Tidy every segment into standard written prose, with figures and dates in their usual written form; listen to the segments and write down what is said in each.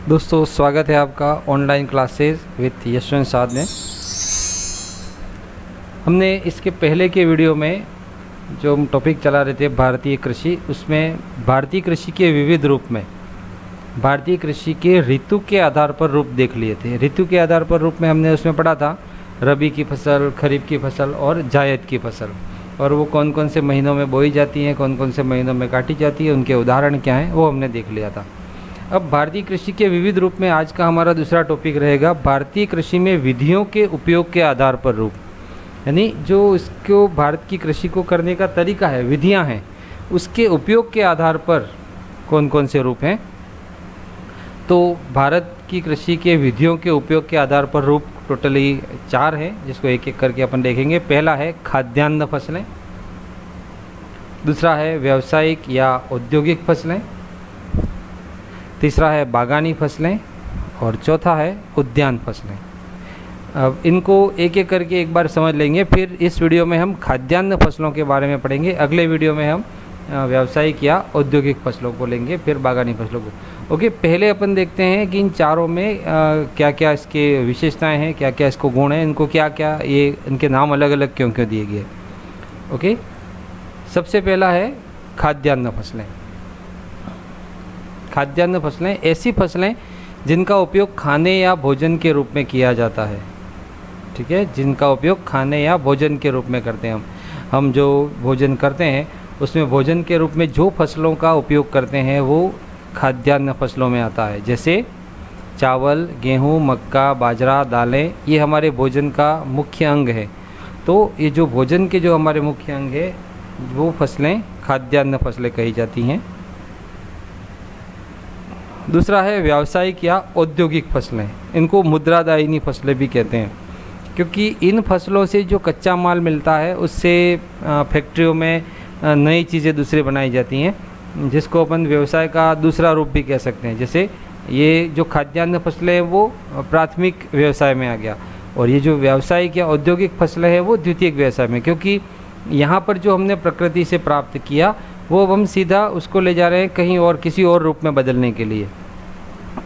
दोस्तों स्वागत है आपका ऑनलाइन क्लासेस विथ यशवंत साध में। हमने इसके पहले के वीडियो में जो हम टॉपिक चला रहे थे भारतीय कृषि, उसमें भारतीय कृषि के विविध रूप में भारतीय कृषि के ऋतु के आधार पर रूप देख लिए थे। ऋतु के आधार पर रूप में हमने उसमें पढ़ा था रबी की फसल, खरीफ की फसल और जायद की फसल, और वो कौन कौन से महीनों में बोई जाती हैं, कौन कौन से महीनों में काटी जाती है, उनके उदाहरण क्या हैं, वो हमने देख लिया था। अब भारतीय कृषि के विविध रूप में आज का हमारा दूसरा टॉपिक रहेगा भारतीय कृषि में विधियों के उपयोग के आधार पर रूप, यानी जो इसको भारत की कृषि को करने का तरीका है, विधियां हैं, उसके उपयोग के आधार पर कौन कौन से रूप हैं। तो भारत की कृषि के विधियों के उपयोग के आधार पर रूप टोटली 4 हैं, जिसको एक एक करके अपन देखेंगे। पहला है खाद्यान्न फसलें, दूसरा है व्यावसायिक या औद्योगिक फसलें, तीसरा है बागानी फसलें और चौथा है उद्यान फसलें। अब इनको एक एक करके एक बार समझ लेंगे, फिर इस वीडियो में हम खाद्यान्न फसलों के बारे में पढ़ेंगे, अगले वीडियो में हम व्यावसायिक या औद्योगिक फसलों को लेंगे, फिर बागानी फसलों को। ओके, पहले अपन देखते हैं कि इन चारों में क्या क्या इसके विशेषताएं हैं, क्या क्या इसको गुण हैं, इनको क्या क्या ये इनके नाम अलग अलग क्यों क्यों दिए गए। ओके, सबसे पहला है खाद्यान्न फसलें। खाद्यान्न फसलें ऐसी फसलें जिनका उपयोग खाने या भोजन के रूप में किया जाता है। ठीक है, जिनका उपयोग खाने या भोजन के रूप में करते हैं। हम जो भोजन करते हैं उसमें भोजन के रूप में जो फसलों का उपयोग करते हैं वो खाद्यान्न फसलों में आता है। जैसे चावल, गेहूँ, मक्का, बाजरा, दालें, ये हमारे भोजन का मुख्य अंग है। तो ये जो भोजन के जो हमारे मुख्य अंग है वो फसलें खाद्यान्न फसलें कही जाती हैं। दूसरा है व्यावसायिक या औद्योगिक फसलें, इनको मुद्रादायिनी फसलें भी कहते हैं, क्योंकि इन फसलों से जो कच्चा माल मिलता है उससे फैक्ट्रियों में नई चीज़ें दूसरी बनाई जाती हैं, जिसको अपन व्यवसाय का दूसरा रूप भी कह सकते हैं। जैसे ये जो खाद्यान्न फसलें हैं वो प्राथमिक व्यवसाय में आ गया, और ये जो व्यावसायिक या औद्योगिक फसलें हैं वो द्वितीयक व्यवसाय में, क्योंकि यहाँ पर जो हमने प्रकृति से प्राप्त किया वो अब हम सीधा उसको ले जा रहे हैं कहीं और, किसी और रूप में बदलने के लिए।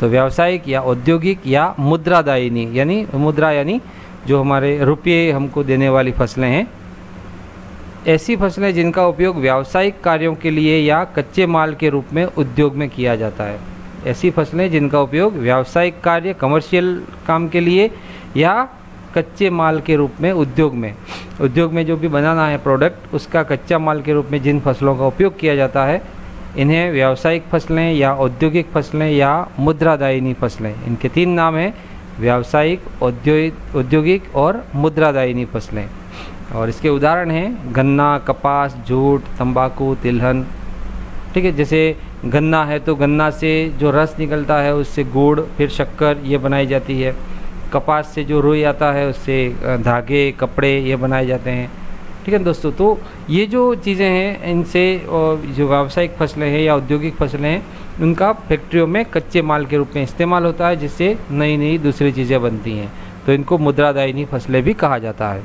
तो व्यावसायिक या औद्योगिक या मुद्रादायिनी, यानी मुद्रा यानी जो हमारे रुपये हमको देने वाली फसलें हैं, ऐसी फसलें जिनका उपयोग व्यावसायिक कार्यों के लिए या कच्चे माल के रूप में उद्योग में किया जाता है। ऐसी फसलें जिनका उपयोग व्यावसायिक कार्य, कमर्शियल काम के लिए या कच्चे माल के रूप में उद्योग में जो भी बनाना है प्रोडक्ट, उसका कच्चा माल के रूप में जिन फसलों का उपयोग किया जाता है, इन्हें व्यावसायिक फसलें या औद्योगिक फसलें या मुद्रादायिनी फसलें, इनके 3 नाम हैं, व्यावसायिक, औद्योगिक और मुद्रादायिनी फसलें। और इसके उदाहरण हैं गन्ना, कपास, जूट, तंबाकू, तिलहन। ठीक है, जैसे गन्ना है तो गन्ना से जो रस निकलता है उससे गुड़, फिर शक्कर ये बनाई जाती है। कपास से जो रुई आता है उससे धागे, कपड़े ये बनाए जाते हैं। ठीक है दोस्तों, तो ये जो चीज़ें हैं इनसे जो व्यावसायिक फसलें हैं या औद्योगिक फसलें हैं उनका फैक्ट्रियों में कच्चे माल के रूप में इस्तेमाल होता है, जिससे नई नई दूसरी चीज़ें बनती हैं, तो इनको मुद्रादायिनी फसलें भी कहा जाता है।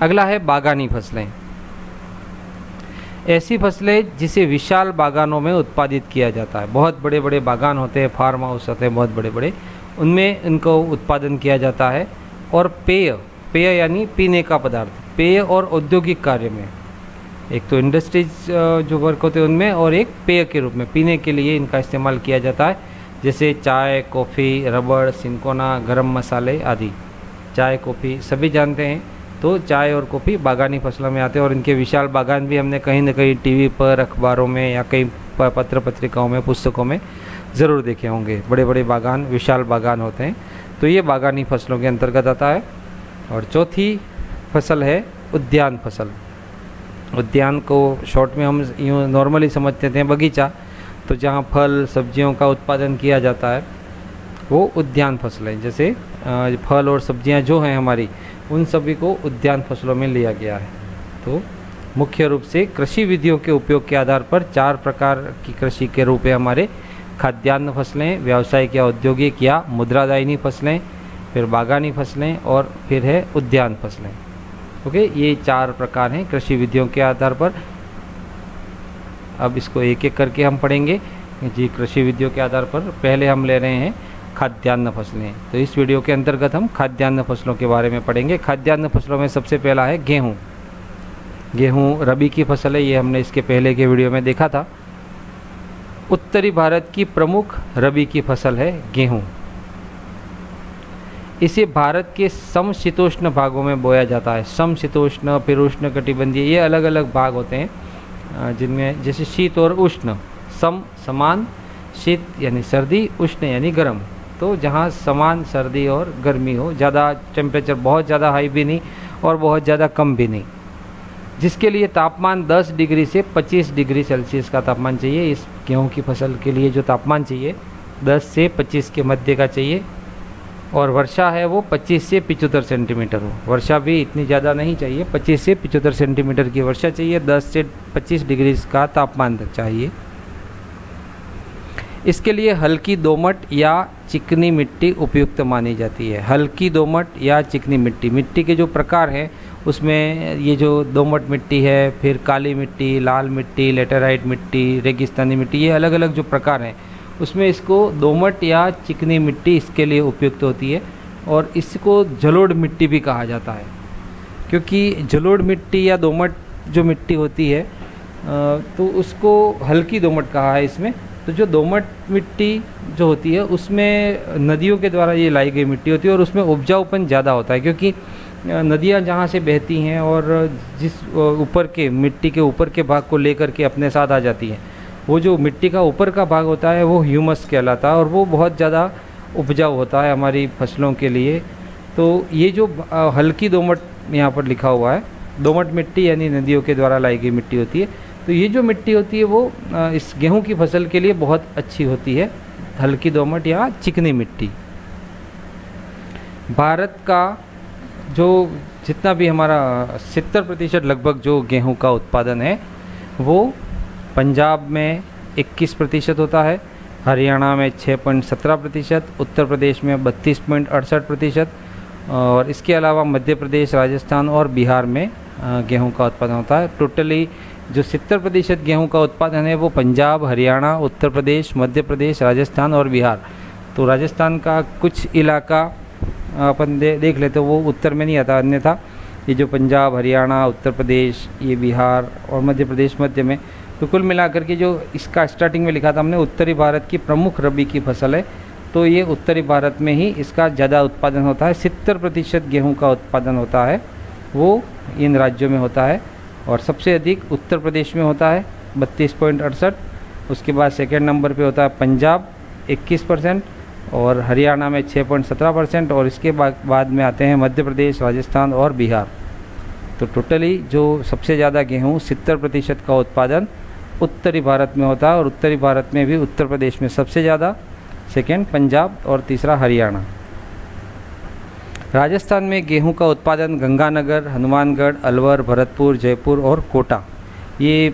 अगला है बागानी फसलें। ऐसी फसलें जिसे विशाल बागानों में उत्पादित किया जाता है। बहुत बड़े बड़े बागान होते हैं, फार्म हाउस होते हैं बहुत बड़े बड़े, उनमें इनको उत्पादन किया जाता है। और पेय यानी पीने का पदार्थ, पेय और औद्योगिक कार्य में, एक तो इंडस्ट्रीज जो वर्क होते हैं उनमें, और एक पेय के रूप में पीने के लिए इनका इस्तेमाल किया जाता है। जैसे चाय, कॉफ़ी, रबड़, सिनकोना, गरम मसाले आदि। चाय, कॉफ़ी सभी जानते हैं, तो चाय और कॉफ़ी बागानी फसलों में आते हैं, और इनके विशाल बागान भी हमने कहीं ना कहीं टीवी पर, अखबारों में या कई पत्र पत्रिकाओं में, पुस्तकों में ज़रूर देखे होंगे। बड़े बड़े बागान, विशाल बागान होते हैं, तो ये बागानी फसलों के अंतर्गत आता है। और चौथी फसल है उद्यान फसल। उद्यान को शॉर्ट में हम यूँ नॉर्मली समझते हैं बगीचा, तो जहाँ फल सब्जियों का उत्पादन किया जाता है वो उद्यान फसलें। जैसे फल और सब्जियाँ जो हैं हमारी, उन सभी को उद्यान फसलों में लिया गया है। तो मुख्य रूप से कृषि विधियों के उपयोग के आधार पर 4 प्रकार की कृषि के रूप है हमारे खाद्यान्न फसलें, व्यावसायिक या औद्योगिक या मुद्रादायिनी फसलें, फिर बागानी फसलें और फिर है उद्यान फसलें। ओके, ये 4 प्रकार हैं कृषि विधियों के आधार पर। अब इसको एक एक करके हम पढ़ेंगे। जी कृषि विधियों के आधार पर पहले हम ले रहे हैं खाद्यान्न फसलें। तो इस वीडियो के अंतर्गत हम खाद्यान्न फसलों के बारे में पढ़ेंगे। खाद्यान्न फसलों में सबसे पहला है गेहूँ। गेहूँ रबी की फसल है, ये हमने इसके पहले के वीडियो में देखा था। उत्तरी भारत की प्रमुख रबी की फसल है गेहूँ। इसे भारत के समशीतोष्ण भागों में बोया जाता है। समशीतोष्ण, फिर उष्ण कटिबंधीय, ये अलग अलग भाग होते हैं जिनमें जैसे शीत और उष्ण, समान, शीत यानी सर्दी, उष्ण यानी गर्म। तो जहाँ समान सर्दी और गर्मी हो, ज़्यादा टेम्परेचर बहुत ज़्यादा हाई भी नहीं और बहुत ज़्यादा कम भी नहीं, जिसके लिए तापमान 10 डिग्री से 25 डिग्री सेल्सियस का तापमान चाहिए। इस गेहूं की फसल के लिए जो तापमान चाहिए 10 से 25 के मध्य का चाहिए। और वर्षा है वो 25 से 75 सेंटीमीटर हो। वर्षा भी इतनी ज़्यादा नहीं चाहिए, 25 से 75 सेंटीमीटर की वर्षा चाहिए, 10 से 25 डिग्री का तापमान चाहिए। इसके लिए हल्की दोमट या चिकनी मिट्टी उपयुक्त मानी जाती है। हल्की दोमट या चिकनी मिट्टी, मिट्टी के जो प्रकार हैं उसमें ये जो दोमट मिट्टी है, फिर काली मिट्टी, लाल मिट्टी, लेटेराइट मिट्टी, रेगिस्तानी मिट्टी, ये अलग अलग जो प्रकार हैं उसमें इसको दोमट या चिकनी मिट्टी इसके लिए उपयुक्त होती है। और इसको जलोढ़ मिट्टी भी कहा जाता है, क्योंकि जलोढ़ मिट्टी या दोमट जो मिट्टी होती है तो उसको हल्की दोमट कहा है इसमें। तो जो दोमट मिट्टी जो होती है उसमें नदियों के द्वारा ये लाई गई मिट्टी होती है और उसमें उपजाऊपन ज़्यादा होता है, क्योंकि नदियाँ जहाँ से बहती हैं और जिस ऊपर के मिट्टी के ऊपर के भाग को लेकर के अपने साथ आ जाती हैं, वो जो मिट्टी का ऊपर का भाग होता है वो ह्यूमस कहलाता है और वो बहुत ज़्यादा उपजाऊ होता है हमारी फसलों के लिए। तो ये जो हल्की दोमट यहाँ पर लिखा हुआ है, दोमट मिट्टी यानी नदियों के द्वारा लाई गई मिट्टी होती है। तो ये जो मिट्टी होती है वो इस गेहूं की फसल के लिए बहुत अच्छी होती है, हल्की दोमट या चिकनी मिट्टी। भारत का जो जितना भी हमारा 70% लगभग जो गेहूं का उत्पादन है वो पंजाब में 21% होता है, हरियाणा में 6.17%, उत्तर प्रदेश में 32.68% और इसके अलावा मध्य प्रदेश, राजस्थान और बिहार में गेहूं का उत्पादन होता है। टोटली जो 70% गेहूं का उत्पादन है वो पंजाब, हरियाणा, उत्तर प्रदेश, मध्य प्रदेश, राजस्थान और बिहार। तो राजस्थान का कुछ इलाका अपन देख लेते वो उत्तर में नहीं आता, अन्यथा ये जो पंजाब, हरियाणा, उत्तर प्रदेश, ये बिहार और मध्य प्रदेश मध्य में। तो कुल मिलाकर के जो इसका स्टार्टिंग में लिखा था हमने उत्तरी भारत की प्रमुख रबी की फसल है, तो ये उत्तरी भारत में ही इसका ज़्यादा उत्पादन होता है। 70% गेहूँ का उत्पादन होता है वो इन राज्यों में होता है और सबसे अधिक उत्तर प्रदेश में होता है 32.68, उसके बाद सेकेंड नंबर पे होता है पंजाब 21% और हरियाणा में 6.17% और इसके बाद में आते हैं मध्य प्रदेश, राजस्थान और बिहार। तो टोटली जो सबसे ज़्यादा गेहूँ 70% का उत्पादन उत्तरी भारत में होता है और उत्तरी भारत में भी उत्तर प्रदेश में सबसे ज़्यादा, सेकेंड पंजाब और तीसरा हरियाणा। राजस्थान में गेहूं का उत्पादन गंगानगर, हनुमानगढ़, अलवर, भरतपुर, जयपुर और कोटा ये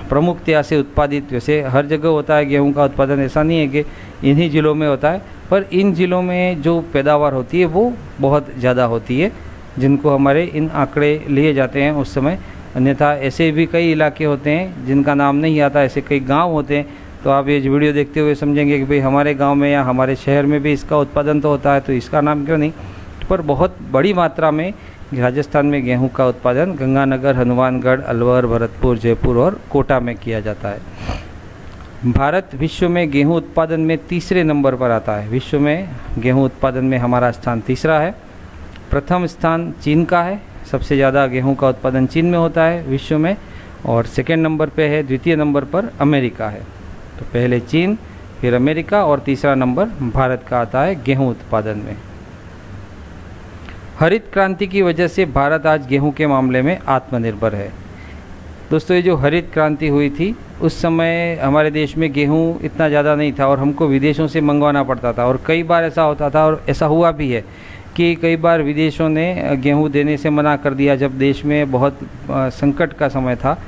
प्रमुखतया से उत्पादित, वैसे हर जगह होता है गेहूं का उत्पादन, ऐसा नहीं है कि इन्हीं ज़िलों में होता है, पर इन ज़िलों में जो पैदावार होती है वो बहुत ज़्यादा होती है, जिनको हमारे इन आंकड़े लिए जाते हैं उस समय। अन्यथा ऐसे भी कई इलाके होते हैं जिनका नाम नहीं आता, ऐसे कई गाँव होते हैं। तो आप ये वीडियो देखते हुए समझेंगे कि भाई हमारे गाँव में या हमारे शहर में भी इसका उत्पादन तो होता है, तो इसका नाम क्यों नहीं। पर बहुत बड़ी मात्रा में राजस्थान में गेहूं का उत्पादन गंगानगर, हनुमानगढ़, अलवर, भरतपुर, जयपुर और कोटा में किया जाता है। भारत विश्व में गेहूं उत्पादन में तीसरे नंबर पर आता है। विश्व में गेहूं उत्पादन में हमारा स्थान तीसरा है। प्रथम स्थान चीन का है, सबसे ज़्यादा गेहूं का उत्पादन चीन में होता है विश्व में, और सेकेंड नंबर पे है, द्वितीय नंबर पर अमेरिका है। तो पहले चीन, फिर अमेरिका और तीसरा नंबर भारत का आता है गेहूँ उत्पादन में। हरित क्रांति की वजह से भारत आज गेहूं के मामले में आत्मनिर्भर है। दोस्तों ये जो हरित क्रांति हुई थी उस समय हमारे देश में गेहूं इतना ज़्यादा नहीं था और हमको विदेशों से मंगवाना पड़ता था, और कई बार ऐसा होता था और ऐसा हुआ भी है कि कई बार विदेशों ने गेहूं देने से मना कर दिया जब देश में बहुत संकट का समय था।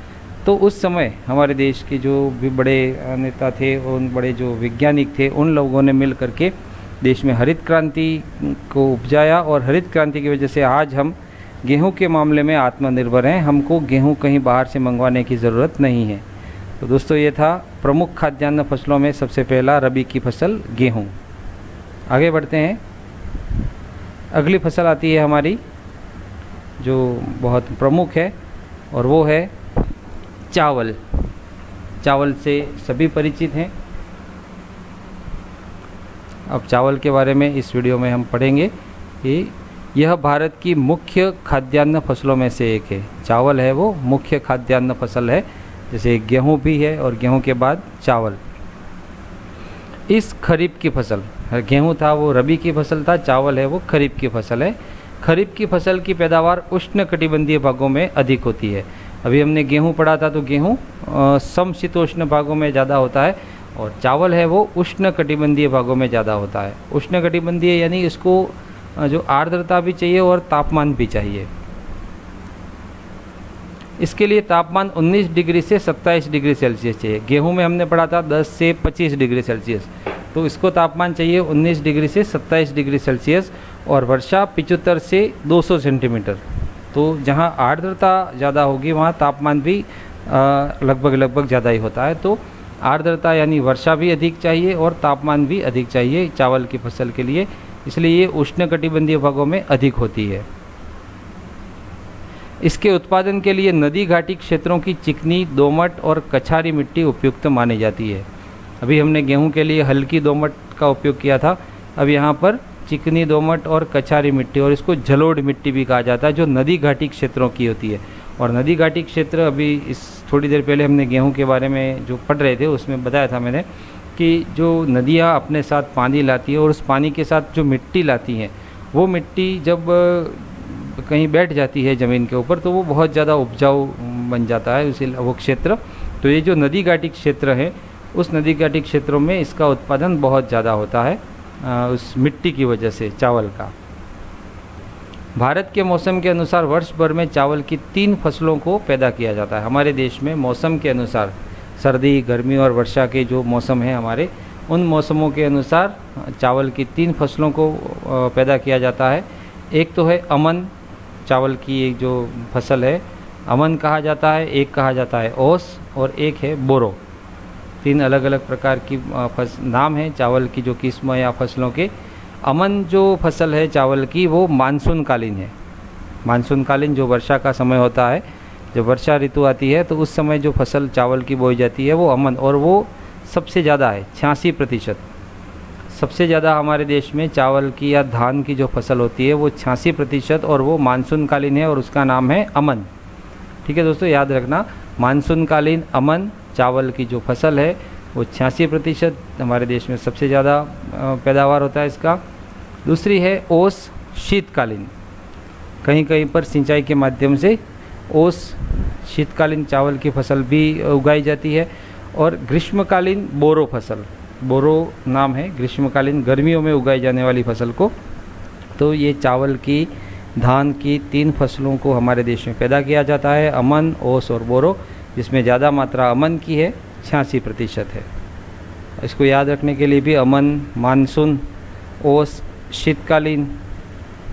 तो उस समय हमारे देश के जो भी बड़े नेता थे, उन बड़े जो वैज्ञानिक थे, उन लोगों ने मिल करके देश में हरित क्रांति को उपजाया और हरित क्रांति की वजह से आज हम गेहूं के मामले में आत्मनिर्भर हैं। हमको गेहूं कहीं बाहर से मंगवाने की ज़रूरत नहीं है। तो दोस्तों ये था प्रमुख खाद्यान्न फसलों में सबसे पहला रबी की फसल गेहूँ। आगे बढ़ते हैं। अगली फसल आती है हमारी जो बहुत प्रमुख है और वो है चावल। चावल से सभी परिचित हैं। अब चावल के बारे में इस वीडियो में हम पढ़ेंगे कि यह भारत की मुख्य खाद्यान्न फसलों में से एक है। चावल है वो मुख्य खाद्यान्न फसल है, जैसे गेहूं भी है और गेहूं के बाद चावल। इस खरीफ की फसल, गेहूं था वो रबी की फसल था, चावल है वो खरीफ की फसल है। खरीफ की फसल की पैदावार उष्णकटिबंधीय भागों में अधिक होती है। अभी हमने गेहूं पढ़ा था तो गेहूं समशीतोष्ण भागों में ज़्यादा होता है और चावल है वो उष्णकटिबंधीय भागों में ज़्यादा होता है। उष्णकटिबंधीय यानी इसको जो आर्द्रता भी चाहिए और तापमान भी चाहिए। इसके लिए तापमान 19 डिग्री से 27 डिग्री सेल्सियस चाहिए। गेहूं में हमने पढ़ा था 10 से 25 डिग्री सेल्सियस, तो इसको तापमान चाहिए 19 डिग्री से 27 डिग्री सेल्सियस और वर्षा 75 से 200 सेंटीमीटर। तो जहां आर्द्रता ज़्यादा होगी वहां तापमान भी लगभग ज़्यादा ही होता है। तो आर्द्रता यानी वर्षा भी अधिक चाहिए और तापमान भी अधिक चाहिए चावल की फसल के लिए, इसलिए ये उष्णकटिबंधीय भागों में अधिक होती है। इसके उत्पादन के लिए नदी घाटी क्षेत्रों की चिकनी, दोमट और कछारी मिट्टी उपयुक्त मानी जाती है। अभी हमने गेहूं के लिए हल्की दोमट का उपयोग किया था, अब यहाँ पर चिकनी, दोमट और कछारी मिट्टी, और इसको जलोढ़ मिट्टी भी कहा जाता है, जो नदी घाटी क्षेत्रों की होती है। और नदी घाटी क्षेत्र, अभी इस थोड़ी देर पहले हमने गेहूं के बारे में जो पढ़ रहे थे उसमें बताया था मैंने कि जो नदियाँ अपने साथ पानी लाती है और उस पानी के साथ जो मिट्टी लाती हैं, वो मिट्टी जब कहीं बैठ जाती है ज़मीन के ऊपर तो वो बहुत ज़्यादा उपजाऊ बन जाता है उसी वो क्षेत्र। तो ये जो नदी घाटी क्षेत्र है, उस नदी घाटी क्षेत्रों में इसका उत्पादन बहुत ज़्यादा होता है उस मिट्टी की वजह से चावल का। भारत के मौसम के अनुसार वर्ष भर में चावल की 3 फसलों को पैदा किया जाता है। हमारे देश में मौसम के अनुसार, सर्दी, गर्मी और वर्षा के जो मौसम हैं हमारे, उन मौसमों के अनुसार चावल की 3 फसलों को पैदा किया जाता है। एक तो है अमन, चावल की एक जो फसल है अमन कहा जाता है, एक कहा जाता है ओस और एक है बोरो। 3 अलग अलग प्रकार की नाम है चावल की जो किस्म या फसलों के। अमन जो फसल है चावल की वो मानसून कालीन है। मानसून कालीन जो वर्षा का समय होता है, जब वर्षा ऋतु आती है तो उस समय जो फसल चावल की बोई जाती है वो अमन, और वो सबसे ज़्यादा है 86%। सबसे ज़्यादा हमारे देश में चावल की या धान की जो फसल होती है वो 86% और वो मानसून कालीन है और उसका नाम है अमन। ठीक है दोस्तों, याद रखना, मानसून कालीन अमन चावल की जो फसल है वो 86% हमारे देश में सबसे ज़्यादा पैदावार होता है इसका। दूसरी है ओस शीतकालीन, कहीं कहीं पर सिंचाई के माध्यम से ओस शीतकालीन चावल की फसल भी उगाई जाती है। और ग्रीष्मकालीन बोरो फसल, बोरो नाम है ग्रीष्मकालीन गर्मियों में उगाई जाने वाली फसल को। तो ये चावल की, धान की 3 फसलों को हमारे देश में पैदा किया जाता है, अमन, ओस और बोरो, जिसमें ज़्यादा मात्रा अमन की है, 86% है। इसको याद रखने के लिए भी अमन, मानसून, ओस शीतकालीन,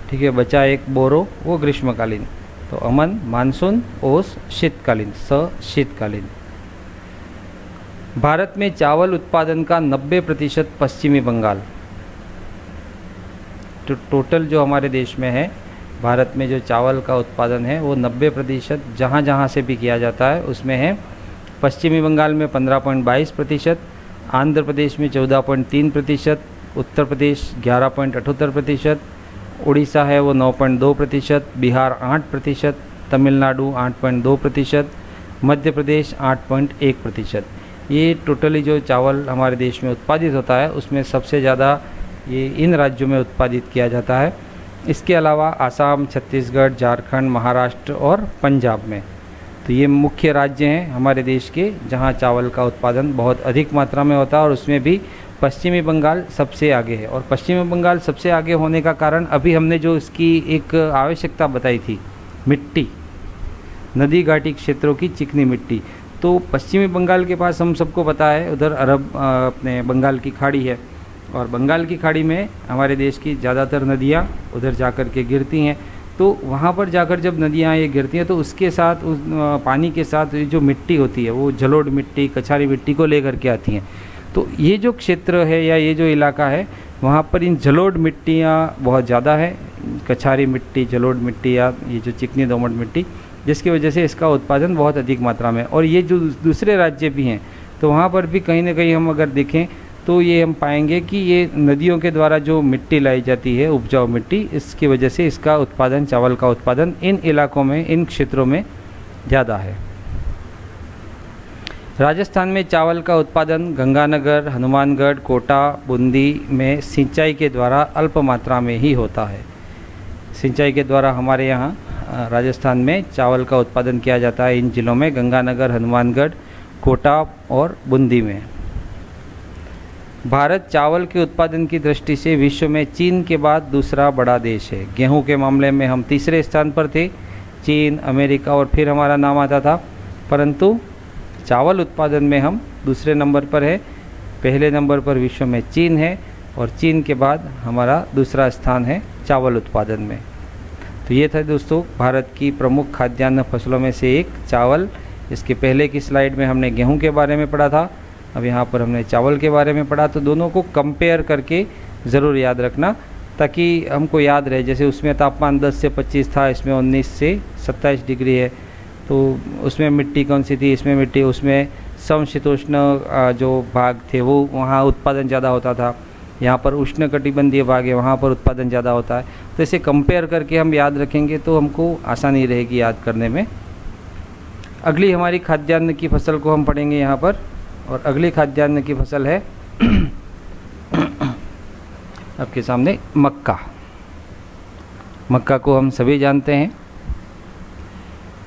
ठीक है, बचा एक बोरो वो ग्रीष्मकालीन। तो अमन, मानसून, ओस, शीतकालीन, शीतकालीन। भारत में चावल उत्पादन का 90% पश्चिमी बंगाल। तो टोटल जो हमारे देश में है, भारत में जो चावल का उत्पादन है वो 90% जहाँ जहाँ से भी किया जाता है उसमें है। पश्चिमी बंगाल में 15.22%, आंध्र प्रदेश में 14.3%, उत्तर प्रदेश 11.78%, उड़ीसा है वो 9.2%, बिहार 8%, तमिलनाडु 8.2%, मध्य प्रदेश 8.1%। ये टोटली जो चावल हमारे देश में उत्पादित होता है उसमें सबसे ज़्यादा ये इन राज्यों में उत्पादित किया जाता है। इसके अलावा आसाम, छत्तीसगढ़, झारखंड, महाराष्ट्र और पंजाब में, तो ये मुख्य राज्य हैं हमारे देश के जहाँ चावल का उत्पादन बहुत अधिक मात्रा में होता है। और उसमें भी पश्चिमी बंगाल सबसे आगे है। और पश्चिमी बंगाल सबसे आगे होने का कारण अभी हमने जो इसकी एक आवश्यकता बताई थी, मिट्टी, नदी घाटी क्षेत्रों की चिकनी मिट्टी। तो पश्चिमी बंगाल के पास हम सबको पता है उधर अपने बंगाल की खाड़ी है, और बंगाल की खाड़ी में हमारे देश की ज़्यादातर नदियाँ उधर जाकर के गिरती हैं। तो वहाँ पर जाकर जब नदियाँ ये गिरती हैं तो उसके साथ उस पानी के साथ जो मिट्टी होती है वो जलोढ़ मिट्टी, कछारी मिट्टी को लेकर के आती हैं। तो ये जो क्षेत्र है या ये जो इलाका है वहाँ पर इन जलोढ़ मिट्टियाँ बहुत ज़्यादा है, कछारी मिट्टी, जलोढ़ मिट्टी या ये जो चिकनी दोमट मिट्टी, जिसकी वजह से इसका उत्पादन बहुत अधिक मात्रा में। और ये जो दूसरे राज्य भी हैं तो वहाँ पर भी कहीं ना कहीं हम अगर देखें तो ये हम पाएंगे कि ये नदियों के द्वारा जो मिट्टी लाई जाती है, उपजाऊ मिट्टी, इसकी वजह से इसका उत्पादन, चावल का उत्पादन इन इलाकों में, इन क्षेत्रों में ज़्यादा है। राजस्थान में चावल का उत्पादन गंगानगर, हनुमानगढ़, कोटा, बूंदी में सिंचाई के द्वारा अल्प मात्रा में ही होता है। सिंचाई के द्वारा हमारे यहाँ राजस्थान में चावल का उत्पादन किया जाता है इन जिलों में, गंगानगर, हनुमानगढ़, कोटा और बूंदी में। भारत चावल के उत्पादन की दृष्टि से विश्व में चीन के बाद दूसरा बड़ा देश है। गेहूं के मामले में हम तीसरे स्थान पर थे, चीन, अमेरिका और फिर हमारा नाम आता था, परंतु चावल उत्पादन में हम दूसरे नंबर पर है। पहले नंबर पर विश्व में चीन है और चीन के बाद हमारा दूसरा स्थान है चावल उत्पादन में। तो ये था दोस्तों भारत की प्रमुख खाद्यान्न फसलों में से एक चावल। इसके पहले की स्लाइड में हमने गेहूं के बारे में पढ़ा था, अब यहाँ पर हमने चावल के बारे में पढ़ा। तो दोनों को कंपेयर करके ज़रूर याद रखना ताकि हमको याद रहे। जैसे उसमें तापमान 10 से 25 था, इसमें 19 से 27 डिग्री है, तो उसमें मिट्टी कौन सी थी, इसमें मिट्टी, उसमें समशीतोष्ण जो भाग थे वो वहाँ उत्पादन ज़्यादा होता था, यहाँ पर उष्णकटिबंधीय भाग है वहाँ पर उत्पादन ज़्यादा होता है। तो इसे कंपेयर करके हम याद रखेंगे तो हमको आसानी रहेगी याद करने में। अगली हमारी खाद्यान्न की फसल को हम पढ़ेंगे यहाँ पर, और अगली खाद्यान्न की फसल है आपके सामने मक्का। मक्का को हम सभी जानते हैं,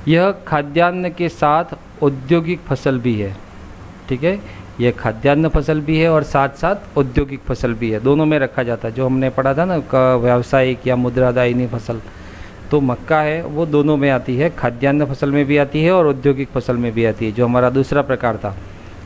यह खाद्यान्न के साथ औद्योगिक फसल भी है। ठीक है, यह खाद्यान्न फसल भी है और साथ साथ औद्योगिक फसल भी है, दोनों में रखा जाता है। जो हमने पढ़ा था ना व्यावसायिक या मुद्रादायिनी फसल, तो मक्का है वो दोनों में आती है, खाद्यान्न फसल में भी आती है और औद्योगिक फसल में भी आती है। जो हमारा दूसरा प्रकार था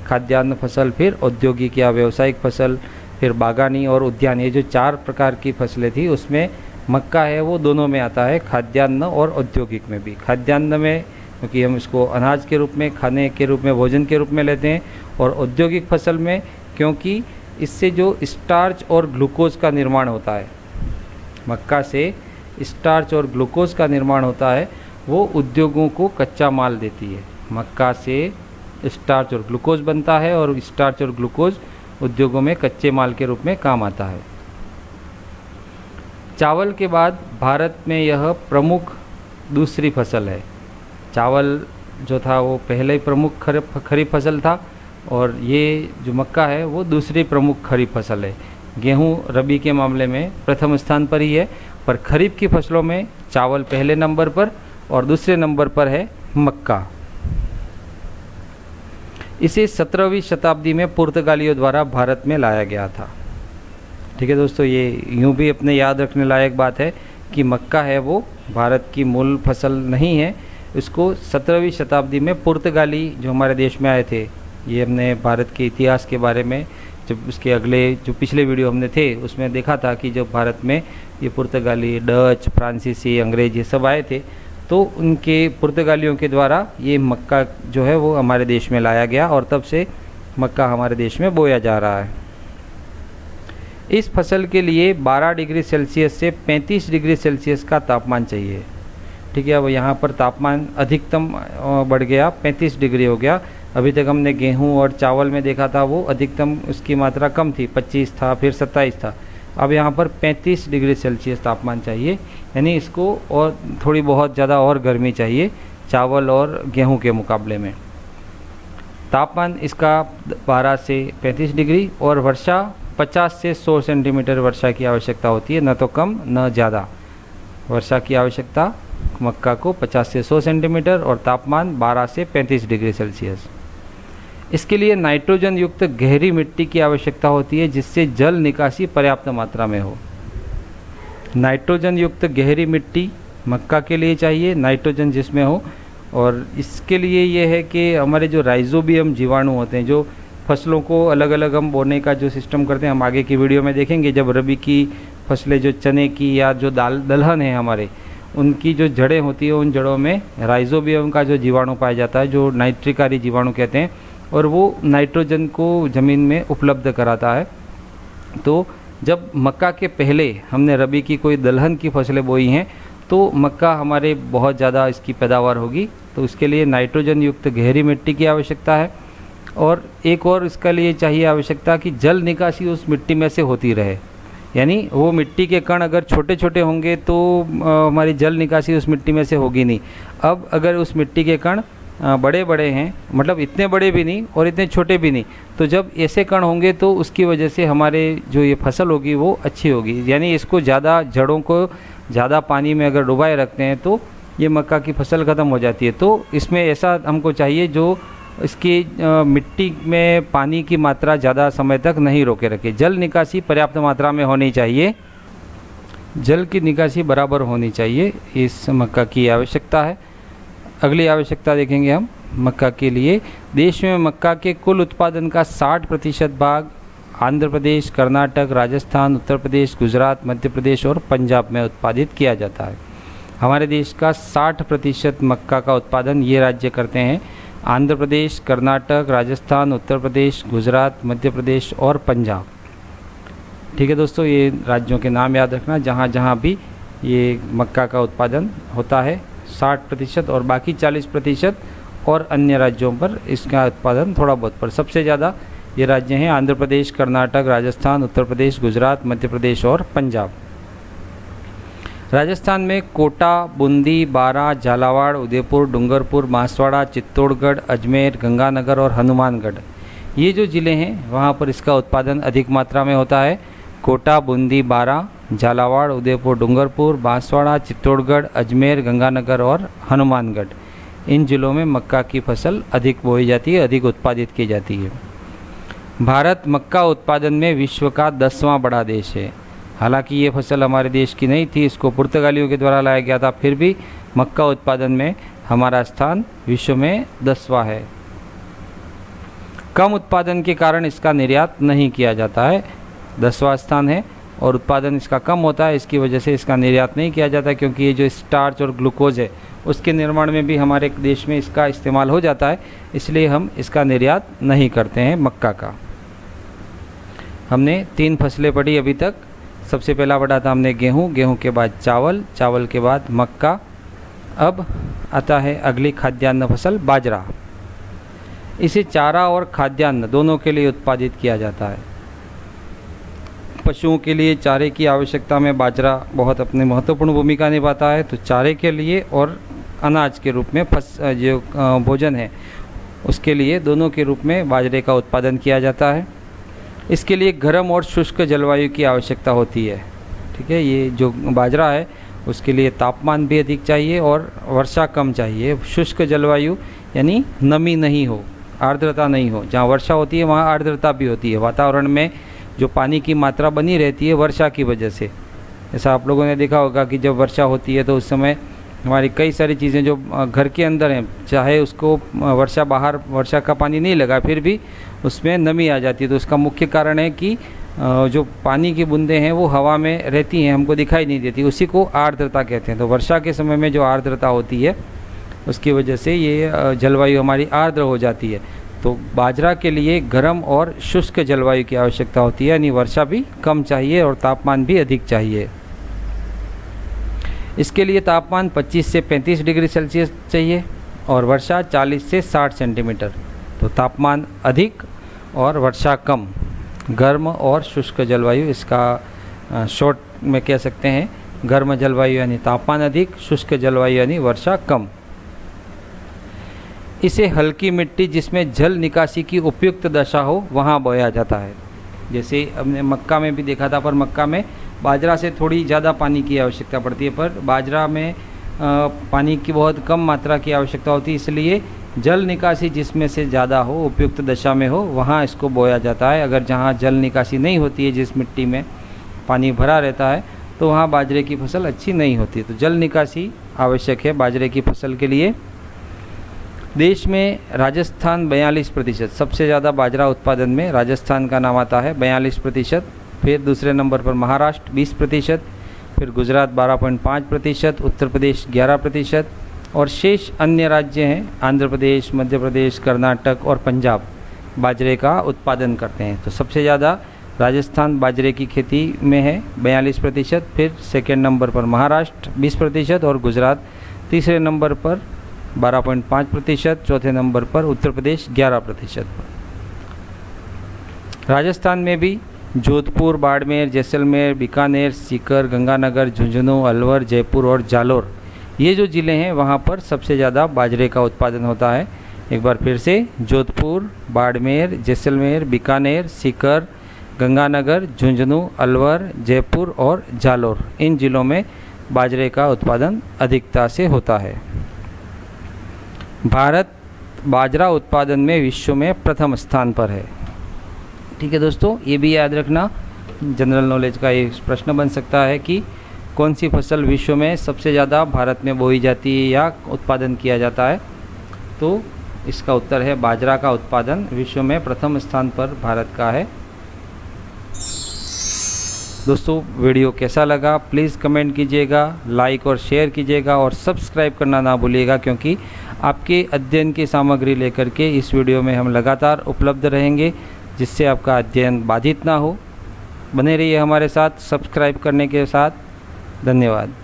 खाद्यान्न फसल, फिर औद्योगिक या व्यावसायिक फसल, फिर बागानी और उद्यान, ये जो 4 प्रकार की फसलें थी उसमें मक्का है वो दोनों में आता है, खाद्यान्न और औद्योगिक में भी। खाद्यान्न में क्योंकि हम इसको अनाज के रूप में, खाने के रूप में, भोजन के रूप में लेते हैं, और औद्योगिक फसल में क्योंकि इससे जो स्टार्च और ग्लूकोज का निर्माण होता है, मक्का से स्टार्च और ग्लूकोज का निर्माण होता है, वो उद्योगों को कच्चा माल देती है। मक्का से स्टार्च और ग्लूकोज बनता है और स्टार्च और ग्लूकोज उद्योगों में कच्चे माल के रूप में काम आता है। चावल के बाद भारत में यह प्रमुख दूसरी फसल है। चावल जो था वो पहले ही प्रमुख खरीफ फसल था और ये जो मक्का है वो दूसरी प्रमुख खरीफ फसल है। गेहूं रबी के मामले में प्रथम स्थान पर ही है, पर खरीफ की फसलों में चावल पहले नंबर पर और दूसरे नंबर पर है मक्का। इसे 17वीं शताब्दी में पुर्तगालियों द्वारा भारत में लाया गया था। ठीक है दोस्तों, ये यूँ भी अपने याद रखने लायक बात है कि मक्का है वो भारत की मूल फसल नहीं है। इसको 17वीं शताब्दी में पुर्तगाली जो हमारे देश में आए थे, ये हमने भारत के इतिहास के बारे में जब उसके अगले जो पिछले वीडियो हमने थे उसमें देखा था कि जब भारत में ये पुर्तगाली, डच, फ्रांसीसी, अंग्रेज ये सब आए थे, तो उनके पुर्तगालियों के द्वारा ये मक्का जो है वो हमारे देश में लाया गया और तब से मक्का हमारे देश में बोया जा रहा है। इस फसल के लिए 12 डिग्री सेल्सियस से 35 डिग्री सेल्सियस का तापमान चाहिए। ठीक है, अब यहाँ पर तापमान अधिकतम बढ़ गया, 35 डिग्री हो गया। अभी तक हमने गेहूं और चावल में देखा था वो अधिकतम उसकी मात्रा कम थी, 25 था, फिर 27 था। अब यहाँ पर 35 डिग्री सेल्सियस तापमान चाहिए, यानी इसको और थोड़ी बहुत ज़्यादा और गर्मी चाहिए चावल और गेहूं के मुकाबले में। तापमान इसका 12 से 35 डिग्री और वर्षा 50 से 100 सेंटीमीटर वर्षा की आवश्यकता होती है, न तो कम न ज़्यादा। वर्षा की आवश्यकता मक्का को 50 से 100 सेंटीमीटर और तापमान 12 से 35 डिग्री सेल्सियस। इसके लिए नाइट्रोजन युक्त गहरी मिट्टी की आवश्यकता होती है जिससे जल निकासी पर्याप्त मात्रा में हो। नाइट्रोजन युक्त गहरी मिट्टी मक्का के लिए चाहिए, नाइट्रोजन जिसमें हो। और इसके लिए ये है कि हमारे जो राइजोबियम जीवाणु होते हैं, जो फसलों को अलग अलग हम बोने का जो सिस्टम करते हैं, हम आगे की वीडियो में देखेंगे। जब रबी की फसलें जो चने की या जो दलहन है हमारे, उनकी जो जड़ें होती है उन जड़ों में राइजोबियम का जो जीवाणु पाया जाता है, जो नाइट्रिकारी जीवाणु कहते हैं, और वो नाइट्रोजन को ज़मीन में उपलब्ध कराता है। तो जब मक्का के पहले हमने रबी की कोई दलहन की फसलें बोई हैं तो मक्का हमारे बहुत ज़्यादा इसकी पैदावार होगी। तो उसके लिए नाइट्रोजन युक्त गहरी मिट्टी की आवश्यकता है, और एक और इसके लिए चाहिए आवश्यकता कि जल निकासी उस मिट्टी में से होती रहे। यानी वो मिट्टी के कण अगर छोटे छोटे होंगे तो हमारी जल निकासी उस मिट्टी में से होगी नहीं। अब अगर उस मिट्टी के कण बड़े बड़े हैं, मतलब इतने बड़े भी नहीं और इतने छोटे भी नहीं, तो जब ऐसे कण होंगे तो उसकी वजह से हमारे जो ये फसल होगी वो अच्छी होगी। यानी इसको ज़्यादा, जड़ों को ज़्यादा पानी में अगर डुबाए रखते हैं तो ये मक्का की फसल ख़त्म हो जाती है। तो इसमें ऐसा हमको चाहिए जो इसकी मिट्टी में पानी की मात्रा ज़्यादा समय तक नहीं रोके रखे। जल निकासी पर्याप्त मात्रा में होनी चाहिए, जल की निकासी बराबर होनी चाहिए, इस मक्का की आवश्यकता है। अगली आवश्यकता देखेंगे हम मक्का के लिए। देश में मक्का के कुल उत्पादन का 60% भाग आंध्र प्रदेश, कर्नाटक, राजस्थान, उत्तर प्रदेश, गुजरात, मध्य प्रदेश और पंजाब में उत्पादित किया जाता है। हमारे देश का 60% मक्का का उत्पादन ये राज्य करते हैं, आंध्र प्रदेश, कर्नाटक, राजस्थान, उत्तर प्रदेश, गुजरात, मध्य प्रदेश और पंजाब। ठीक है दोस्तों, ये राज्यों के नाम याद रखना जहाँ जहाँ भी ये मक्का का उत्पादन होता है। 60% और बाकी 40% और अन्य राज्यों पर इसका उत्पादन थोड़ा बहुत, पर सबसे ज़्यादा ये राज्य हैं आंध्र प्रदेश, कर्नाटक, राजस्थान, उत्तर प्रदेश, गुजरात, मध्य प्रदेश और पंजाब। राजस्थान में कोटा, बूंदी, बारां, झालावाड़, उदयपुर, डूंगरपुर, बांसवाड़ा, चित्तौड़गढ़, अजमेर, गंगानगर और हनुमानगढ़, ये जो ज़िले हैं वहाँ पर इसका उत्पादन अधिक मात्रा में होता है। कोटा, बूंदी, बारां, झालावाड़, उदयपुर, डूंगरपुर, बांसवाड़ा, चित्तौड़गढ़, अजमेर, गंगानगर और हनुमानगढ़, इन ज़िलों में मक्का की फसल अधिक बोई जाती है, अधिक उत्पादित की जाती है। भारत मक्का उत्पादन में विश्व का 10वां बड़ा देश है। हालांकि ये फसल हमारे देश की नहीं थी, इसको पुर्तगालियों के द्वारा लाया गया था, फिर भी मक्का उत्पादन में हमारा स्थान विश्व में 10वां है। कम उत्पादन के कारण इसका निर्यात नहीं किया जाता है, 10वां स्थान है, और उत्पादन इसका कम होता है, इसकी वजह से इसका निर्यात नहीं किया जाता, क्योंकि ये जो स्टार्च और ग्लूकोज है उसके निर्माण में भी हमारे देश में इसका इस्तेमाल हो जाता है, इसलिए हम इसका निर्यात नहीं करते हैं मक्का का। हमने 3 फसलें पढ़ी अभी तक। सबसे पहला पढ़ा था हमने गेहूँ, गेहूँ के बाद चावल, चावल के बाद मक्का। अब आता है अगली खाद्यान्न फसल बाजरा। इसे चारा और खाद्यान्न दोनों के लिए उत्पादित किया जाता है। पशुओं के लिए चारे की आवश्यकता में बाजरा बहुत अपनी महत्वपूर्ण भूमिका निभाता है। तो चारे के लिए और अनाज के रूप में जो भोजन है उसके लिए दोनों के रूप में बाजरे का उत्पादन किया जाता है। इसके लिए गर्म और शुष्क जलवायु की आवश्यकता होती है। ठीक है, ये जो बाजरा है उसके लिए तापमान भी अधिक चाहिए और वर्षा कम चाहिए। शुष्क जलवायु यानी नमी नहीं हो, आर्द्रता नहीं हो। जहाँ वर्षा होती है वहाँ आर्द्रता भी होती है। वातावरण में जो पानी की मात्रा बनी रहती है वर्षा की वजह से। ऐसा आप लोगों ने देखा होगा कि जब वर्षा होती है तो उस समय हमारी कई सारी चीज़ें जो घर के अंदर हैं, चाहे उसको वर्षा का पानी नहीं लगा फिर भी उसमें नमी आ जाती है। तो उसका मुख्य कारण है कि जो पानी की बूंदें हैं वो हवा में रहती हैं, हमको दिखाई नहीं देती, उसी को आर्द्रता कहते हैं। तो वर्षा के समय में जो आर्द्रता होती है उसकी वजह से ये जलवायु हमारी आर्द्र हो जाती है। तो बाजरा के लिए गर्म और शुष्क जलवायु की आवश्यकता होती है, यानी वर्षा भी कम चाहिए और तापमान भी अधिक चाहिए। इसके लिए तापमान 25 से 35 डिग्री सेल्सियस चाहिए और वर्षा 40 से 60 सेंटीमीटर। तो तापमान अधिक और वर्षा कम, गर्म और शुष्क जलवायु, इसका शॉर्ट में कह सकते हैं। गर्म जलवायु यानी तापमान अधिक, शुष्क जलवायु यानी वर्षा कम। इसे हल्की मिट्टी जिसमें जल निकासी की उपयुक्त दशा हो वहाँ बोया जाता है। जैसे हमने मक्का में भी देखा था, पर मक्का में बाजरा से थोड़ी ज़्यादा पानी की आवश्यकता पड़ती है, पर बाजरा में पानी की बहुत कम मात्रा की आवश्यकता होती है। इसलिए जल निकासी जिसमें से ज़्यादा हो, उपयुक्त दशा में हो, वहाँ इसको बोया जाता है। अगर जहाँ जल निकासी नहीं होती है, जिस मिट्टी में पानी भरा रहता है, तो वहाँ बाजरे की फसल अच्छी नहीं होती। तो जल निकासी आवश्यक है बाजरे की फसल के लिए। देश में राजस्थान 42%, सबसे ज़्यादा बाजरा उत्पादन में राजस्थान का नाम आता है, 42%। फिर दूसरे नंबर पर महाराष्ट्र 20%, फिर गुजरात 12.5%, उत्तर प्रदेश 11% और शेष अन्य राज्य हैं आंध्र प्रदेश, मध्य प्रदेश, कर्नाटक और पंजाब बाजरे का उत्पादन करते हैं। तो सबसे ज़्यादा राजस्थान बाजरे की खेती में है 42%, फिर सेकेंड नंबर पर महाराष्ट्र 20% और गुजरात तीसरे नंबर पर 12.5%, चौथे नंबर पर उत्तर प्रदेश 11% पर। राजस्थान में भी जोधपुर, बाड़मेर, जैसलमेर, बीकानेर, सीकर, गंगानगर, झुंझुनू, अलवर, जयपुर और जालोर, ये जो ज़िले हैं वहाँ पर सबसे ज़्यादा बाजरे का उत्पादन होता है। एक बार फिर से, जोधपुर, बाड़मेर, जैसलमेर, बीकानेर, सीकर, गंगानगर, झुंझुनू, अलवर, जयपुर और जालोर, इन ज़िलों में बाजरे का उत्पादन अधिकता से होता है। भारत बाजरा उत्पादन में विश्व में प्रथम स्थान पर है। ठीक है दोस्तों, ये भी याद रखना, जनरल नॉलेज का एक प्रश्न बन सकता है कि कौन सी फसल विश्व में सबसे ज़्यादा भारत में बोई जाती है या उत्पादन किया जाता है। तो इसका उत्तर है बाजरा का उत्पादन विश्व में प्रथम स्थान पर भारत का है। दोस्तों, वीडियो कैसा लगा प्लीज़ कमेंट कीजिएगा, लाइक और शेयर कीजिएगा और सब्सक्राइब करना ना भूलिएगा, क्योंकि आपके अध्ययन की सामग्री लेकर के इस वीडियो में हम लगातार उपलब्ध रहेंगे, जिससे आपका अध्ययन बाधित ना हो। बने रहिए हमारे साथ सब्सक्राइब करने के साथ। धन्यवाद।